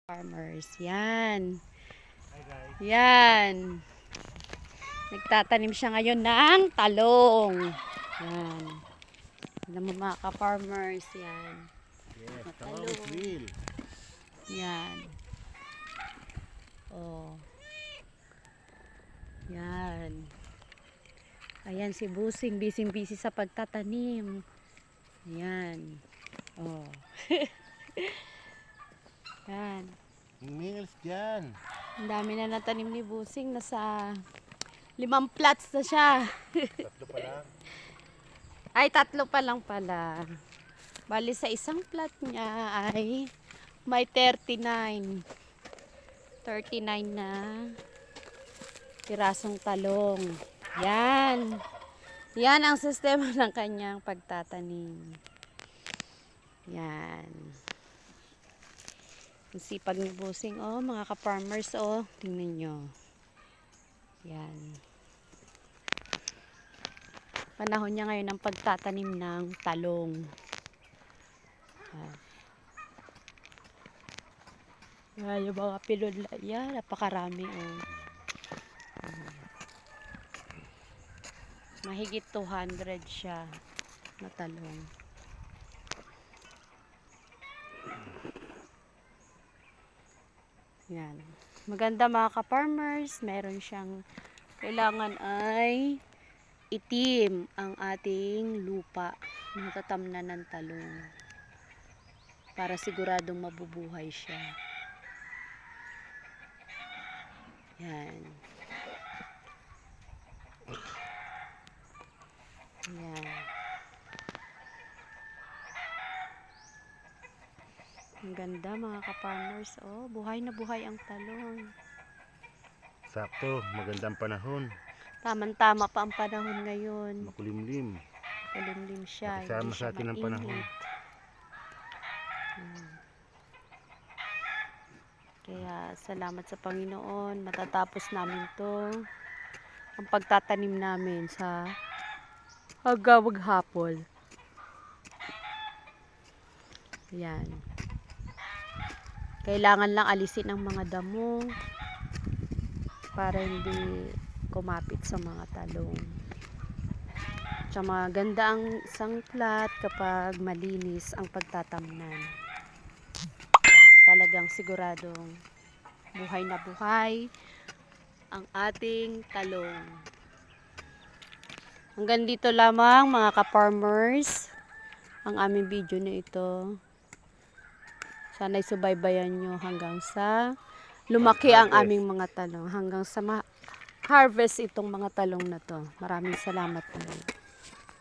Farmers. Yan. Yan. Nagtatanim siya ngayon ng talong. Yan. Alam mo mga ka-farmers. Yan. Yes, talong. Wheel. Yan. Oh. Yan. Ayan si Busing. Busy sa pagtatanim. Yan. Oh. Yan. Meals dyan. Ang dami na natanim ni Busing. Nasa 5 plots na siya. Tatlo pa lang. Ay, 3 pa lang pala. Bali sa isang plot niya ay may 39. 39 na pirasong talong. Yan. Yan ang sistema ng kanyang pagtatanim. Yan. Ang sipag ni Busing, oh, mga ka-farmers, oh. Tingnan nyo. Yan. Panahon niya ngayon ng pagtatanim ng talong. Yan, yung mga pilula. Yan, napakarami, oh. Mahigit 200 siya na talong. Yan. Maganda mga ka-farmers. Meron siyang kailangan ay itim ang ating lupa. Natatamnan ng talong. Para siguradong mabubuhay siya. Yan. Yan. Ang ganda mga ka-farmers. Oh, buhay na buhay ang talong. Sakto, magandang panahon. Tamang-tama pa ang panahon ngayon. Makulimlim. Kalimlim siya. Kasama Hindi sa siya atin ang panahon. mainit. Kaya salamat sa Panginoon. Matatapos namin to. Ang pagtatanim namin sa hanggang maghapon. Yan. Kailangan lang alisin ang mga damo para hindi kumapit sa mga talong. Tsaka maganda ang isang plat kapag malinis ang pagtatamnan. Talagang siguradong buhay na buhay ang ating talong. Hanggang dito lamang mga ka-farmers ang aming video na ito. Sana'y subaybayan nyo hanggang sa lumaki ang aming mga talong. Hanggang sa harvest itong mga talong na to. Maraming salamat po.